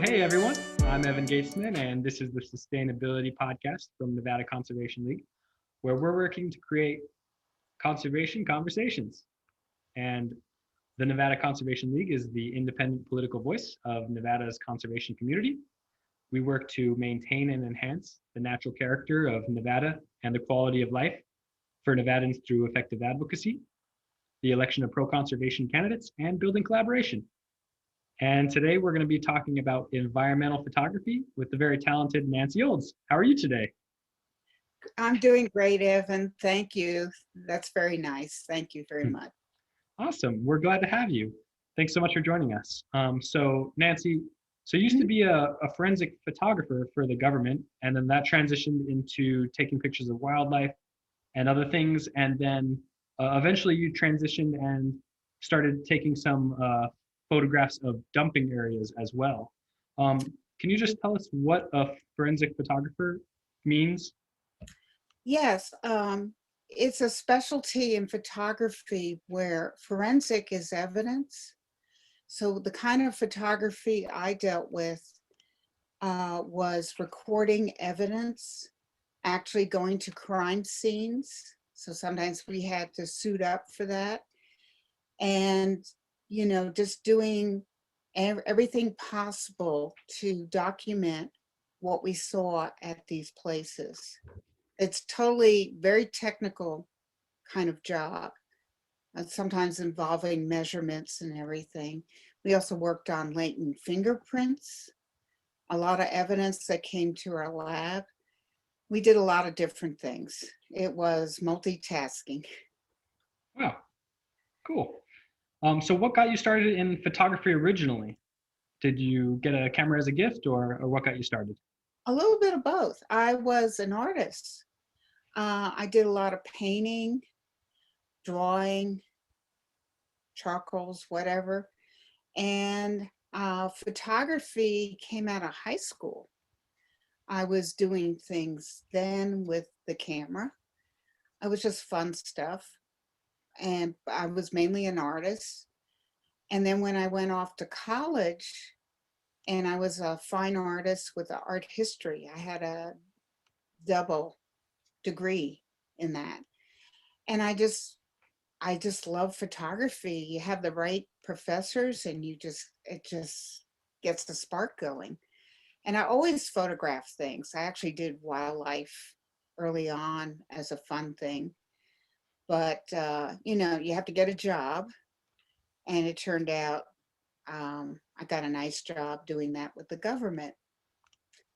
Hey everyone, I'm Evan Gatesman, and this is the Sustainability Podcast from Nevada Conservation League, where we're working to create conservation conversations. And the Nevada Conservation League is the independent political voice of Nevada's conservation community. We work to maintain and enhance the natural character of Nevada and the quality of life for Nevadans through effective advocacy, the election of pro-conservation candidates, and building collaboration. And today we're going to be talking about environmental photography with the very talented Nancy Olds. How are you today? I'm doing great, Evan. Thank you. That's very nice. Thank you very much. Awesome. We're glad to have you. Thanks so much for joining us. So Nancy, you used to be a forensic photographer for the government, and then that transitioned into taking pictures of wildlife and other things. And then eventually you transitioned and started taking some photographs of dumping areas as well. Can you just tell us what a forensic photographer means? Yes, it's a specialty in photography where forensic is evidence. So the kind of photography I dealt with was recording evidence, actually going to crime scenes. So sometimes we had to suit up for that. And, just doing everything possible to document what we saw at these places. It's totally very technical kind of job, sometimes involving measurements and everything. We also worked on latent fingerprints, a lot of evidence that came to our lab. We did a lot of different things. It was multitasking. Wow, cool. So what got you started in photography originally? Did you get a camera as a gift, or what got you started? A little bit of both. I was an artist. I did a lot of painting, drawing, charcoals, whatever. And photography came out of high school. I was doing things then with the camera. It was just fun stuff. And I was mainly an artist. And then when I went off to college, and I was a fine artist with art history, I had a double degree in that. And I just love photography. You have the right professors and it just gets the spark going. And I always photograph things. I actually did wildlife early on as a fun thing. But, you have to get a job. And it turned out I got a nice job doing that with the government.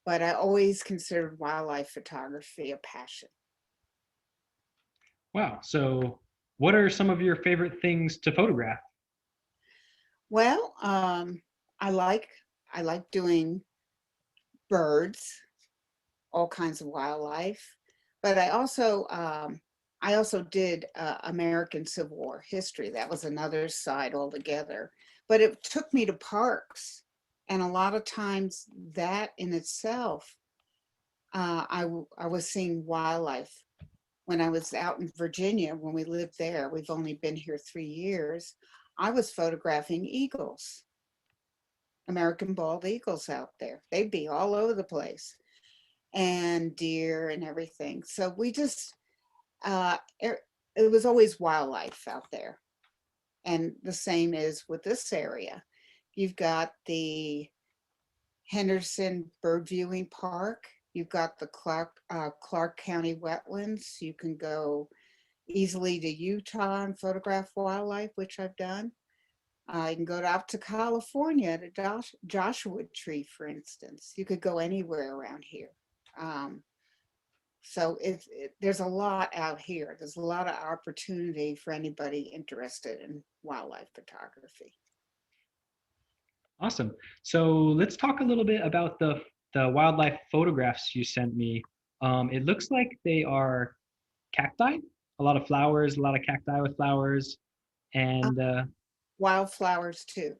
But I always considered wildlife photography a passion. Wow. So what are some of your favorite things to photograph? Well, I like I like doing birds, all kinds of wildlife, but I also did American Civil War history. That was another side altogether. But it took me to parks, and a lot of times that in itself, I was seeing wildlife. When I was out in Virginia, when we lived there, we've only been here 3 years. I was photographing eagles, American bald eagles out there. They'd be all over the place, and deer and everything. So it was always wildlife out there. And the same is with this area. You've got the Henderson Bird Viewing Park. You've got the Clark County wetlands. You can go easily to Utah and photograph wildlife, which I've done. You can go out to California to Joshua Tree, for instance. You could go anywhere around here. Um, so there's a lot out here. There's a lot of opportunity for anybody interested in wildlife photography. Awesome. So let's talk a little bit about the wildlife photographs you sent me. It looks like they are cacti, a lot of flowers, a lot of cacti with flowers, Uh, and Wildflowers too.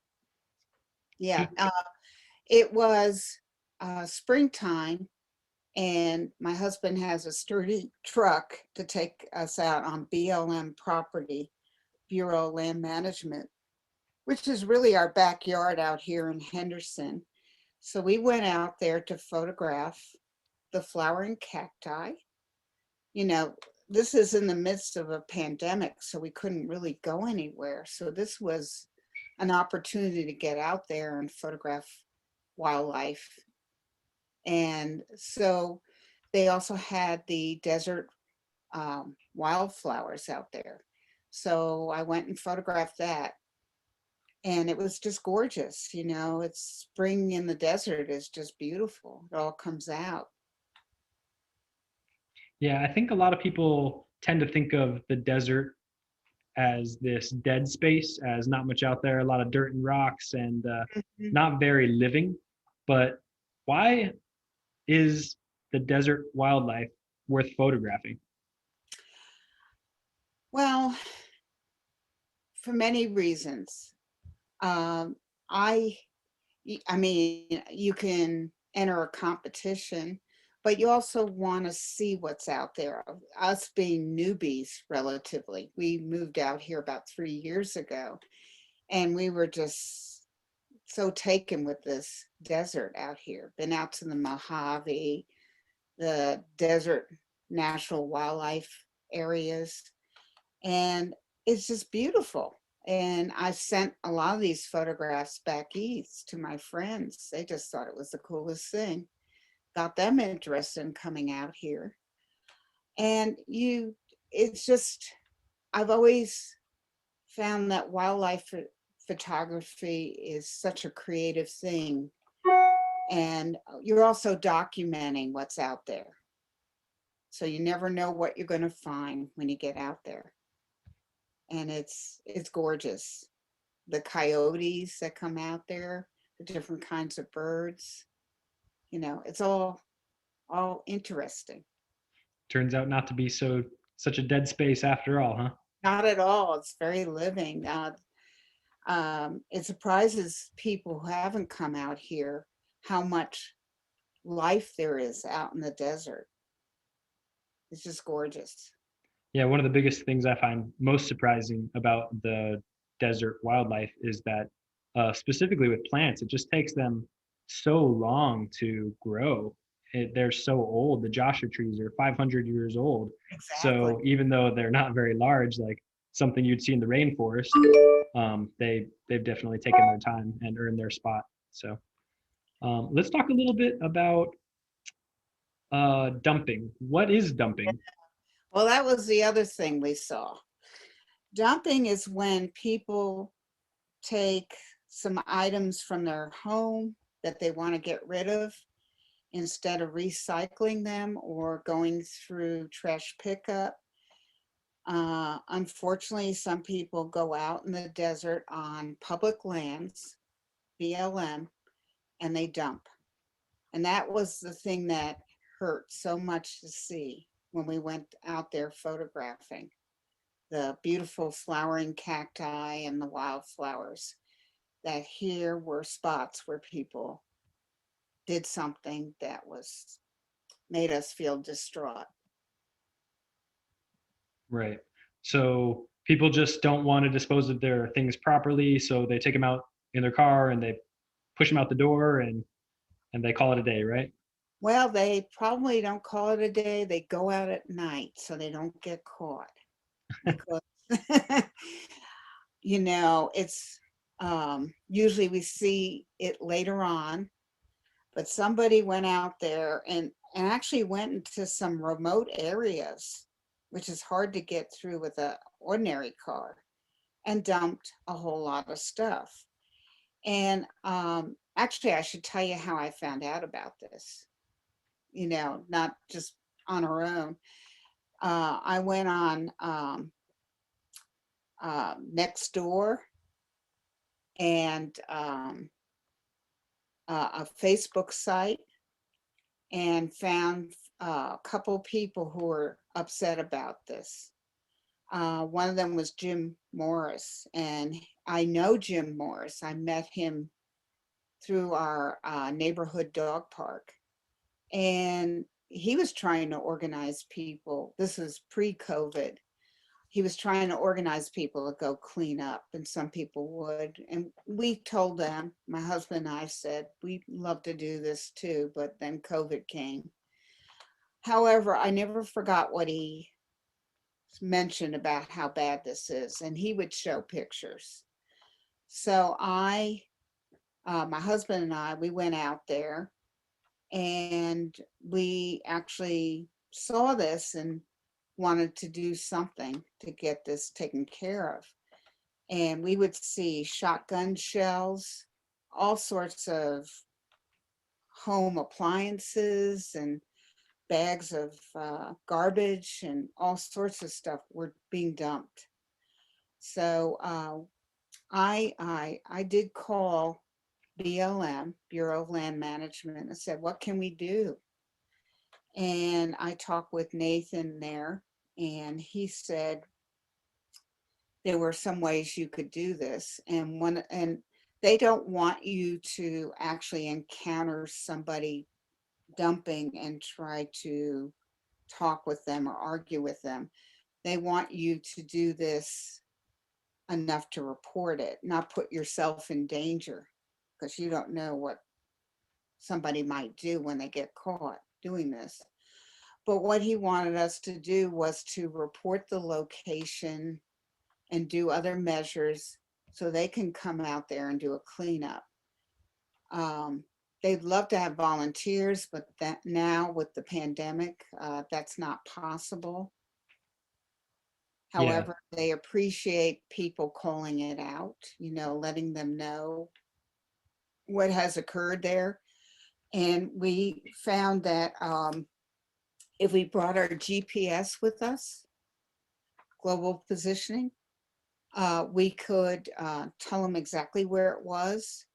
Yeah, just, it was springtime, and my husband has a sturdy truck to take us out on BLM property, Bureau of Land Management, which is really our backyard out here in Henderson. So we went out there to photograph the flowering cacti. You know, this is in the midst of a pandemic, so we couldn't really go anywhere. So this was an opportunity to get out there and photograph wildlife. And so they also had the desert wildflowers out there. So I went and photographed that. And it was just gorgeous. You know, it's spring in the desert is just beautiful. It all comes out. Yeah, I think a lot of people tend to think of the desert as this dead space, as not much out there, a lot of dirt and rocks, and Mhm. not very living. But why is the desert wildlife worth photographing? Well, for many reasons. Um, I I mean, you can enter a competition, but you also want to see what's out there. Us being newbies, relatively, we moved out here about 3 years ago, and we were just so taken with this desert out here. Been out to the Mojave, the desert natural wildlife areas, and it's just beautiful. And I sent a lot of these photographs back east to my friends. They just thought it was the coolest thing. Got them interested in coming out here. And it's just, I've always found that photography is such a creative thing. And you're also documenting what's out there. So you never know what you're going to find when you get out there. And it's gorgeous. The coyotes that come out there, the different kinds of birds, you know, it's all interesting. Turns out not to be such a dead space after all, huh? Not at all. It's very living. It surprises people who haven't come out here how much life there is out in the desert. It's just gorgeous. Yeah, one of the biggest things I find most surprising about the desert wildlife is that, specifically with plants, it just takes them so long to grow. They're so old. The Joshua trees are 500 years old. Exactly. So even though they're not very large, like something you'd see in the rainforest, they've definitely taken their time and earned their spot. So let's talk a little bit about dumping. What is dumping? Well, that was the other thing we saw. Dumping is when people take some items from their home that they want to get rid of instead of recycling them or going through trash pickup. Unfortunately, some people go out in the desert on public lands, BLM, and they dump. And that was the thing that hurt so much to see when we went out there photographing the beautiful flowering cacti and the wildflowers, that here were spots where people did something that was made us feel distraught. Right. So people just don't want to dispose of their things properly, so they take them out in their car and they push them out the door and they call it a day, right? Well, they probably don't call it a day. They go out at night so they don't get caught because, you know, it's usually we see it later on, but somebody went out there and actually went into some remote areas, which is hard to get through with a ordinary car, and dumped a whole lot of stuff. And actually, I should tell you how I found out about this, you know, not just on our own. I went on Nextdoor and a Facebook site and found a couple people who were upset about this. One of them was Jim Morris, and I know Jim Morris. I met him through our neighborhood dog park, and he was trying to organize people. This is pre-COVID. he was trying to organize people to go clean up, and some people would. And we told them, my husband and I said, we'd love to do this too, but then COVID came. However, I never forgot what he mentioned about how bad this is, and he would show pictures. So my husband and I, we went out there and we actually saw this and wanted to do something to get this taken care of. And we would see shotgun shells, all sorts of home appliances and bags of garbage and all sorts of stuff were being dumped. So I did call BLM, Bureau of Land Management, and said, what can we do? And I talked with Nathan there, and he said there were some ways you could do this. And they don't want you to actually encounter somebody dumping and try to talk with them or argue with them. They want you to do this enough to report it, not put yourself in danger, because you don't know what somebody might do when they get caught doing this. But what he wanted us to do was to report the location and do other measures so they can come out there and do a cleanup. They'd love to have volunteers, but that now with the pandemic, that's not possible. Yeah. However, they appreciate people calling it out, letting them know what has occurred there. And we found that if we brought our GPS with us, global positioning, we could tell them exactly where it was.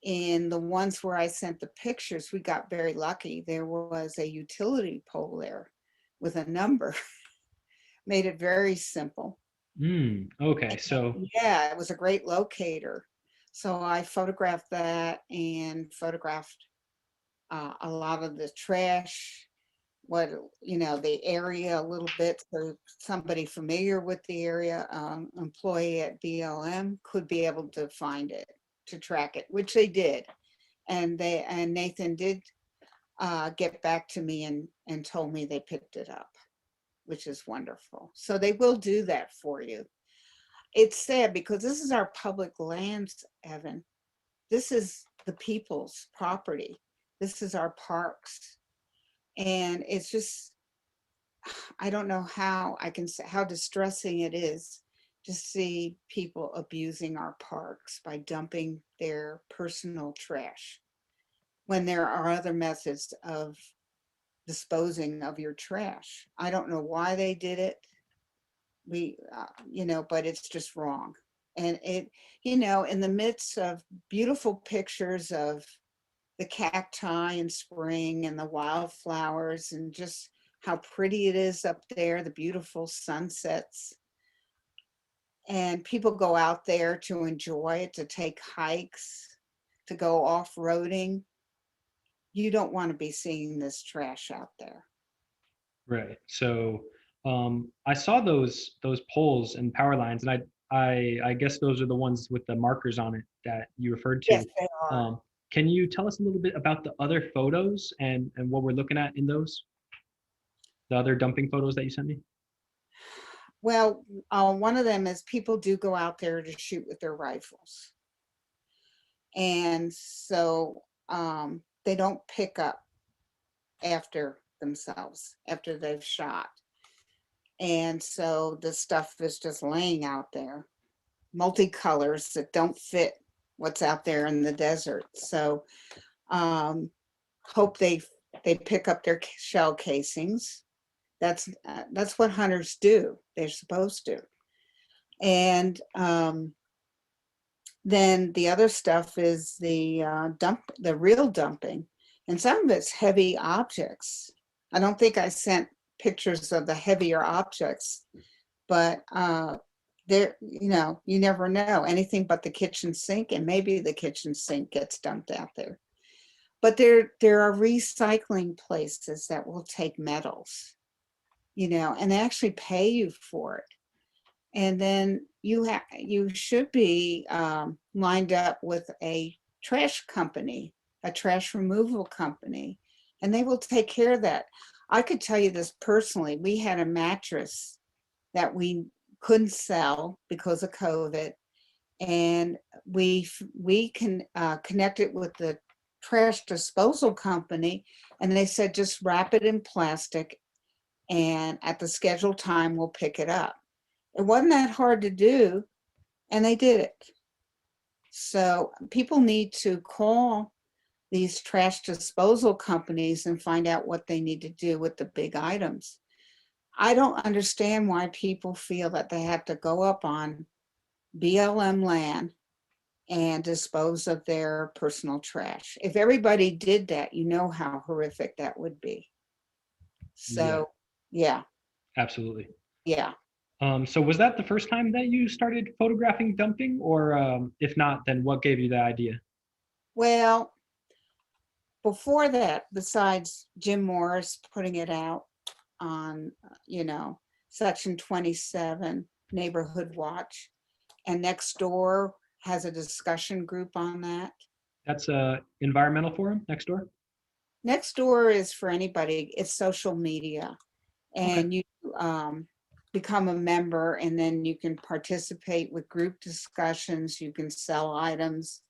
In the ones where I sent the pictures, we got very lucky. There was a utility pole there with a number, made it very simple. Okay. So, Yeah, it was a great locator. So I photographed that and photographed a lot of the trash, the area a little bit, so somebody familiar with the area, employee at BLM could be able to find it, to track it, which they did. And Nathan did get back to me and told me they picked it up, which is wonderful. So they will do that for you. It's sad because this is our public lands, Evan. This is the people's property. This is our parks. And it's just, I don't know how I can say how distressing it is to see people abusing our parks by dumping their personal trash when there are other methods of disposing of your trash. I don't know why they did it. But it's just wrong. And in the midst of beautiful pictures of the cacti in spring and the wildflowers and just how pretty it is up there, the beautiful sunsets. And people go out there to enjoy it, to take hikes, to go off-roading. You don't want to be seeing this trash out there. right. So, I saw those poles and power lines, and I guess those are the ones with the markers on it that you referred Yes, to. they are. Can you tell us a little bit about the other photos and what we're looking at in those? The other dumping photos that you sent me? Well, one of them is people do go out there to shoot with their rifles. And so they don't pick up after themselves, after they've shot. And so the stuff is just laying out there, multicolors that don't fit what's out there in the desert. So hope they pick up their shell casings. That's what hunters do. They're supposed to. And then the other stuff is the real dumping, and some of it's heavy objects. I don't think I sent pictures of the heavier objects, but there, you never know. Anything but the kitchen sink, and maybe the kitchen sink gets dumped out there. But there are recycling places that will take metals, and they actually pay you for it. And then you should be lined up with a trash company, a trash removal company, and they will take care of that. I could tell you this personally. We had a mattress that we couldn't sell because of COVID, and we can connect it with the trash disposal company, and they said just wrap it in plastic, and at the scheduled time we'll pick it up. It wasn't that hard to do, and they did it. So people need to call these trash disposal companies and find out what they need to do with the big items. I don't understand why people feel that they have to go up on BLM land and dispose of their personal trash. If everybody did that, you know how horrific that would be. Yeah, So, yeah, absolutely. yeah. So was that the first time that you started photographing dumping, or if not, then what gave you the idea? Well, before that, besides Jim Morris putting it out on, Section 27, Neighborhood Watch, and Nextdoor has a discussion group on that. That's a environmental forum next door. Nextdoor is for anybody, it's social media. Okay. And you become a member, and then you can participate with group discussions, you can sell items.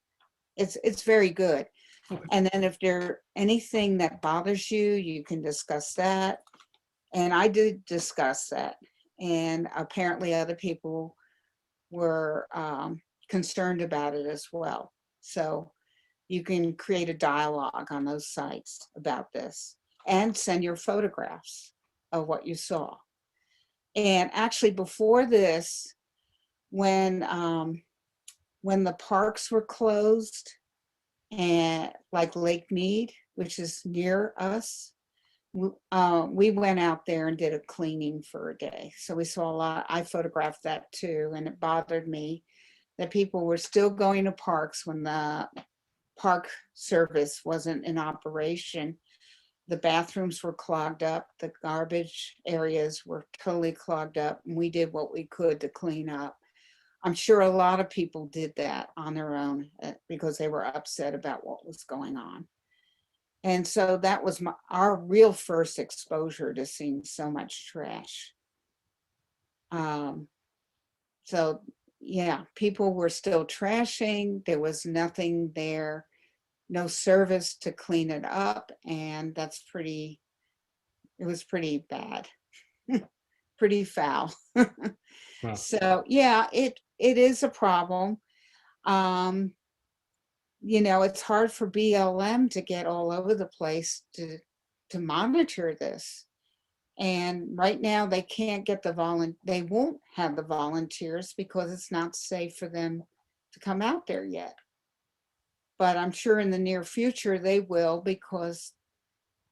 It's very good. Okay. And then if there anything that bothers you, you can discuss that. And I did discuss that. And apparently other people were concerned about it as well. So you can create a dialogue on those sites about this and send your photographs of what you saw. And actually before this, when the parks were closed, and like Lake Mead, which is near us, we went out there and did a cleaning for a day. So we saw a lot. I photographed that too, and it bothered me that people were still going to parks when the park service wasn't in operation. The bathrooms were clogged up, the garbage areas were totally clogged up, and we did what we could to clean up. I'm sure a lot of people did that on their own because they were upset about what was going on. And so that was our real first exposure to seeing so much trash. Um, so yeah, people were still trashing. There was nothing there, no service to clean it up. And it was pretty bad, pretty foul. Wow. So yeah, it is a problem. It's hard for BLM to get all over the place to monitor this. And right now they can't get they won't have the volunteers because it's not safe for them to come out there yet. But I'm sure in the near future they will, because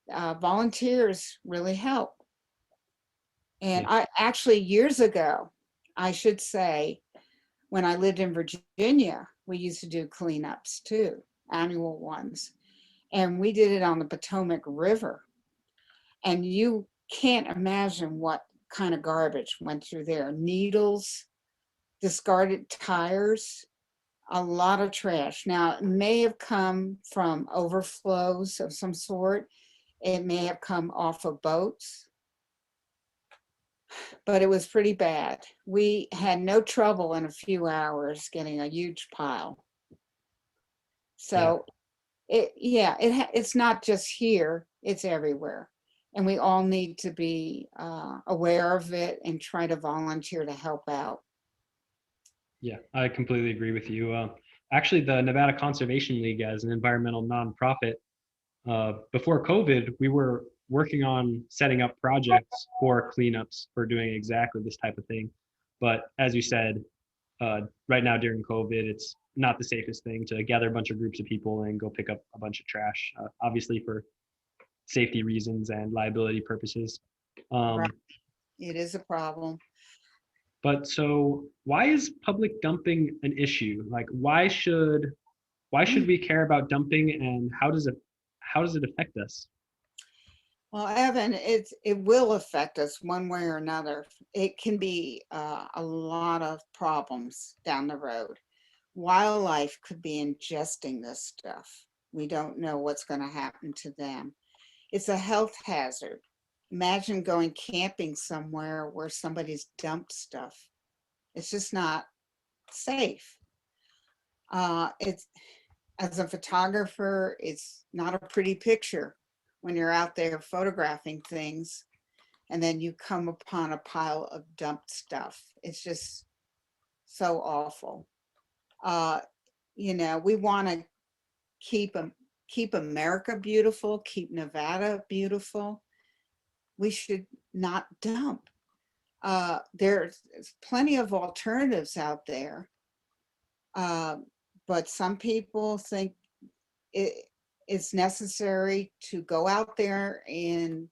volunteers really help. And Yeah. I actually, years ago, I should say, when I lived in Virginia, we used to do cleanups too, annual ones. And we did it on the Potomac River. And you can't imagine what kind of garbage went through there. Needles, discarded tires, a lot of trash. Now, it may have come from overflows of some sort. It may have come off of boats, but it was pretty bad. We had no trouble in a few hours getting a huge pile. Yeah. So it's not just here, it's everywhere. And we all need to be aware of it and try to volunteer to help out. Yeah, I completely agree with you. Actually, the Nevada Conservation League, as an environmental nonprofit, before COVID, we were working on setting up projects for cleanups for doing exactly this type of thing. But as you said, right now during COVID, it's not the safest thing to gather a bunch of groups of people and go pick up a bunch of trash, obviously for safety reasons and liability purposes. Right. It is a problem. But so why is public dumping an issue? Like why should we care about dumping, and how does it affect us? Well, Evan, it will affect us one way or another. It can be a lot of problems down the road. Wildlife could be ingesting this stuff. We don't know what's going to happen to them. It's a health hazard. Imagine going camping somewhere where somebody's dumped stuff. It's just not safe. It's as a photographer, it's not a pretty picture when you're out there photographing things and then you come upon a pile of dumped stuff. It's just so awful. Uh, we want to keep keep America beautiful, keep Nevada beautiful. We should not dump. There's plenty of alternatives out there, uh, but some people think it, it's necessary to go out there and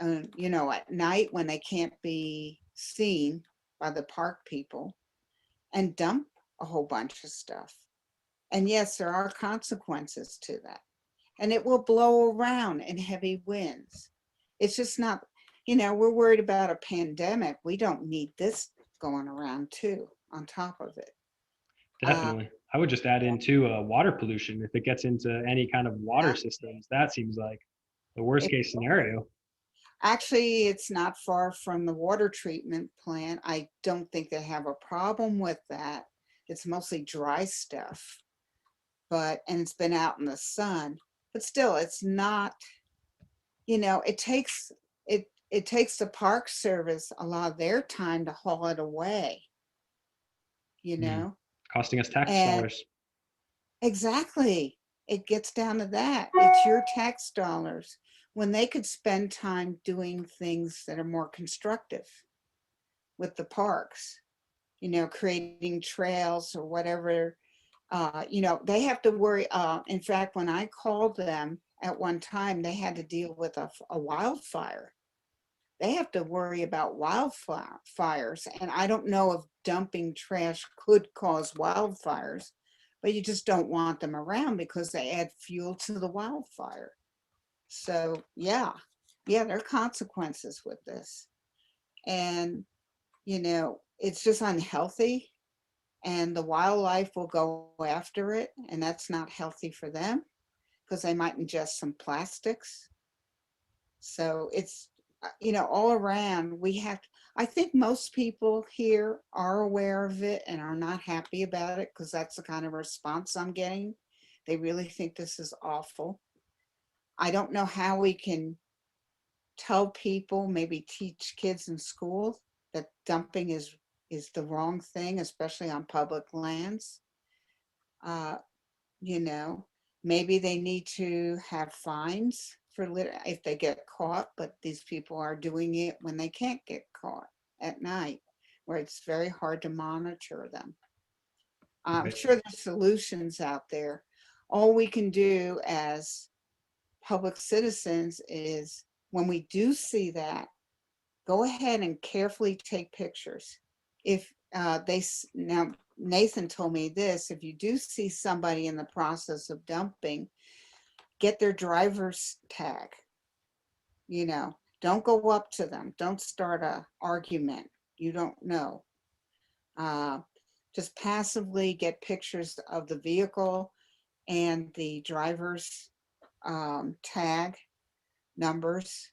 at night when they can't be seen by the park people and dump a whole bunch of stuff. And yes, there are consequences to that. And it will blow around in heavy winds. It's just not, we're worried about a pandemic. We don't need this going around too, on top of it. Definitely. I would just add in too water pollution. If it gets into any kind of water Yeah. systems, that seems like the worst case scenario. Actually, it's not far from the water treatment plant. I don't think they have a problem with that. It's mostly dry stuff, and it's been out in the sun. But still, it's not, it takes the Park Service a lot of their time to haul it away, you know? Costing us tax And dollars. exactly, it gets down to that. It's your tax dollars when they could spend time doing things that are more constructive with the parks, creating trails or whatever. They have to worry. In fact, when I called them at one time, they had to deal with a wildfire. They have to worry about wildfires. And I don't know if dumping trash could cause wildfires, but you just don't want them around because they add fuel to the wildfire. So there are consequences with this. And, it's just unhealthy and the wildlife will go after it. And that's not healthy for them because they might ingest some plastics. So it's, all around I think most people here are aware of it and are not happy about it because that's the kind of response I'm getting. They really think this is awful. I don't know how we can tell people, maybe teach kids in school that dumping is the wrong thing, especially on public lands. Uh, you know, Maybe they need to have fines for if they get caught, but these people are doing it when they can't get caught at night, where it's very hard to monitor them. I'm Right. sure there's solutions out there. All we can do as public citizens is when we do see that, go ahead and carefully take pictures. If now Nathan told me this, if you do see somebody in the process of dumping, get their driver's tag. Don't go up to them. Don't start a argument. You don't know. Uh, just passively get pictures of the vehicle and the driver's tag numbers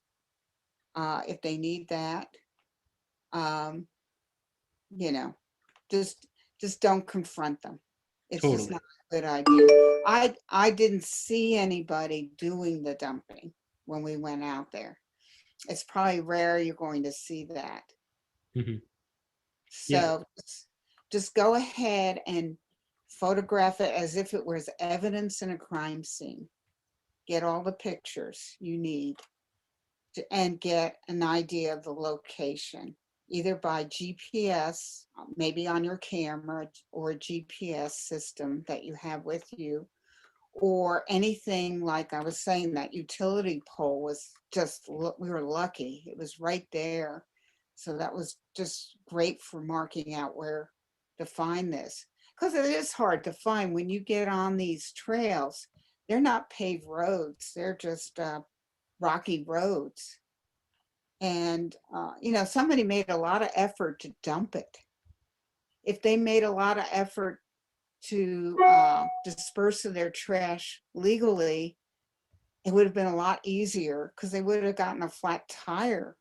if they need that. Um, you know, just don't confront them. It's just Totally. not a good idea. I didn't see anybody doing the dumping when we went out there. It's probably rare you're going to see that. Hmm. Yeah. So just go ahead and photograph it as if it was evidence in a crime scene. Get all the pictures you need and get an idea of the location, either by GPS, maybe on your camera, or a GPS system that you have with you, or anything like I was saying, that utility pole was just, we were lucky. It was right there. So that was just great for marking out where to find this. Because it is hard to find when you get on these trails. They're not paved roads. They're just rocky roads. And, somebody made a lot of effort to dump it. If they made a lot of effort to disperse of their trash legally, it would have been a lot easier because they would have gotten a flat tire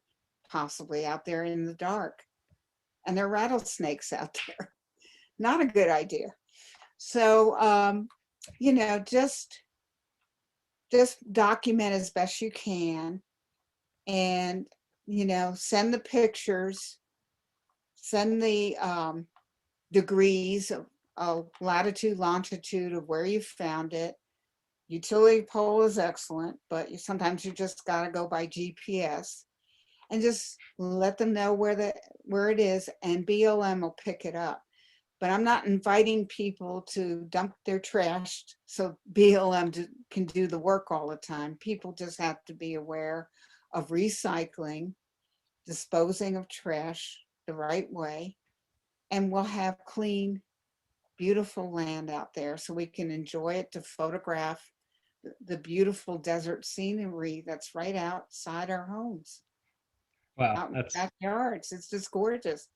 possibly out there in the dark. And there are rattlesnakes out there. Not a good idea. So, just document as best you can, and, send the pictures, send the degrees of latitude, longitude of where you found it. Utility pole is excellent, but sometimes you just got to go by GPS, and just let them know where it is, and BLM will pick it up. But I'm not inviting people to dump their trash so BLM can do the work all the time. People just have to be aware of recycling, disposing of trash the right way, and we'll have clean, beautiful land out there so we can enjoy it, to photograph the beautiful desert scenery that's right outside our homes, Wow, out in the that's backyards. It's just gorgeous.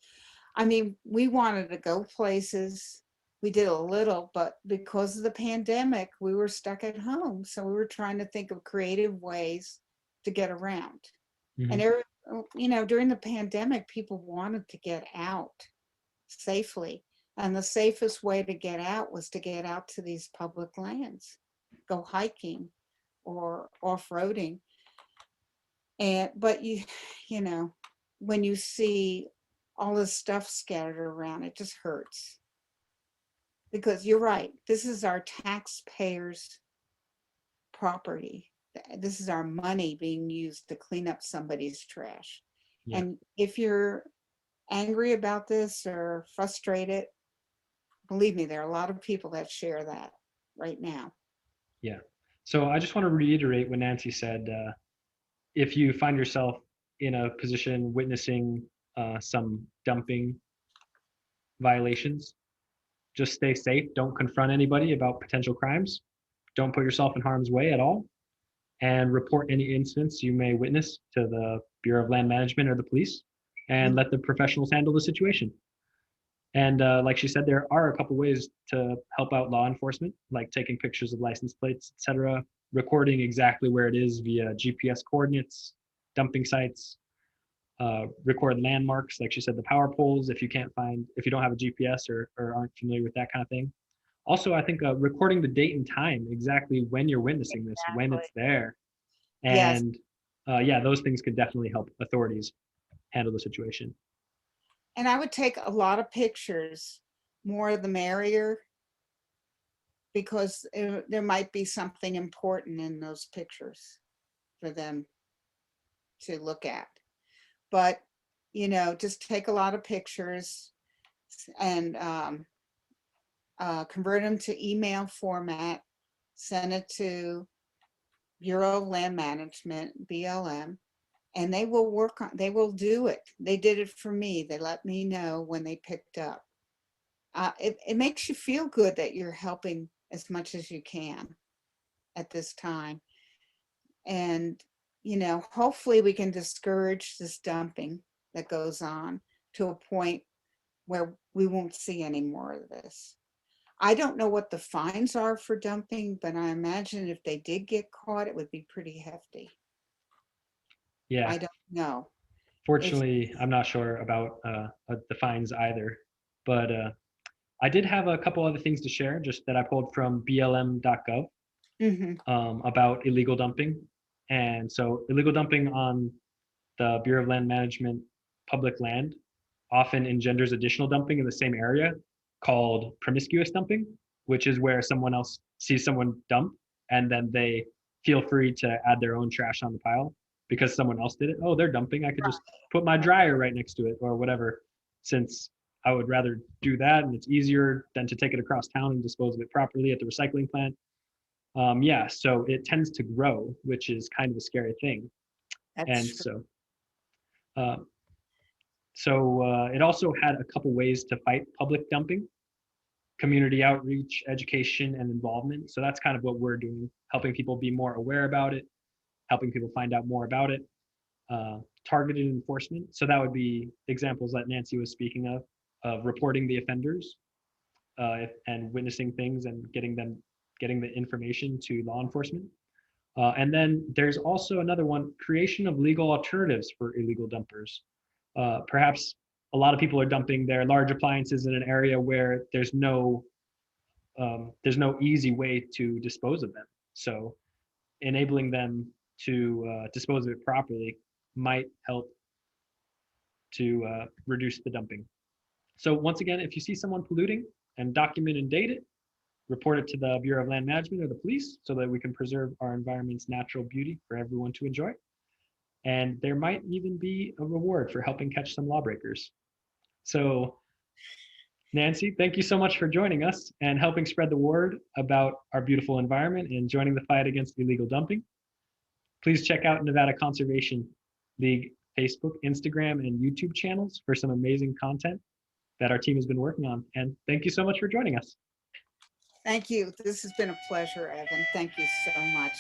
I mean, we wanted to go places. We did a little, but because of the pandemic, we were stuck at home. So we were trying to think of creative ways to get around. And mhm. during the pandemic, people wanted to get out safely. And the safest way to get out was to get out to these public lands, go hiking or off-roading. But when you see all this stuff scattered around, it just hurts. Because you're right, this is our taxpayers' property. This is our money being used to clean up somebody's trash. Yeah, And if you're angry about this or frustrated, believe me, there are a lot of people that share that right now. yeah. So I just want to reiterate what Nancy said. If you find yourself in a position witnessing some dumping violations, just stay safe. Don't confront anybody about potential crimes. Don't put yourself in harm's way at all, and report any incidents you may witness to the Bureau of Land Management or the police, and Mm. let the professionals handle the situation. And like she said, there are a couple ways to help out law enforcement, like taking pictures of license plates, etc., recording exactly where it is via GPS coordinates, dumping sites, record landmarks, like she said, the power poles, if you don't have a GPS or aren't familiar with that kind of thing. Also, I think recording the date and time, exactly when you're witnessing this, when Exactly. it's there. Yes. And yeah, those things could definitely help authorities handle the situation. And I would take a lot of pictures, more the merrier, because there might be something important in those pictures for them to look at. But, just take a lot of pictures and convert them to email format, send it to Bureau of Land Management, BLM, and they will do it. They did it for me. They let me know when they picked up. It makes you feel good that you're helping as much as you can at this time. And, hopefully we can discourage this dumping that goes on to a point where we won't see any more of this. I don't know what the fines are for dumping, but I imagine if they did get caught, it would be pretty hefty. Yeah, I don't know. If fortunately, I'm not sure about the fines either, but I did have a couple other things to share, just that I pulled from blm.gov Mhm. about illegal dumping. And so, illegal dumping on the Bureau of Land Management public land often engenders additional dumping in the same area, called promiscuous dumping, which is where someone else sees someone dump and then they feel free to add their own trash on the pile because someone else did it. Oh, they're dumping. I could just put my dryer right next to it or whatever, since I would rather do that and it's easier than to take it across town and dispose of it properly at the recycling plant. Yeah, so it tends to grow, which is kind of a scary thing. That's And true. uh, it also had a couple ways to fight public dumping: community outreach, education, and involvement. So that's kind of what we're doing, helping people be more aware about it, helping people find out more about it. Targeted enforcement. So that would be examples that Nancy was speaking of reporting the offenders and witnessing things and getting the information to law enforcement. And then there's also another one, creation of legal alternatives for illegal dumpers. Perhaps a lot of people are dumping their large appliances in an area where there's no easy way to dispose of them. So enabling them to dispose of it properly might help to reduce the dumping. So once again, if you see someone polluting, and document and date it, report it to the Bureau of Land Management or the police so that we can preserve our environment's natural beauty for everyone to enjoy. And there might even be a reward for helping catch some lawbreakers. So Nancy, thank you so much for joining us and helping spread the word about our beautiful environment and joining the fight against illegal dumping. Please check out Nevada Conservation League Facebook, Instagram, and YouTube channels for some amazing content that our team has been working on. And thank you so much for joining us. Thank you. This has been a pleasure, Evan. Thank you so much.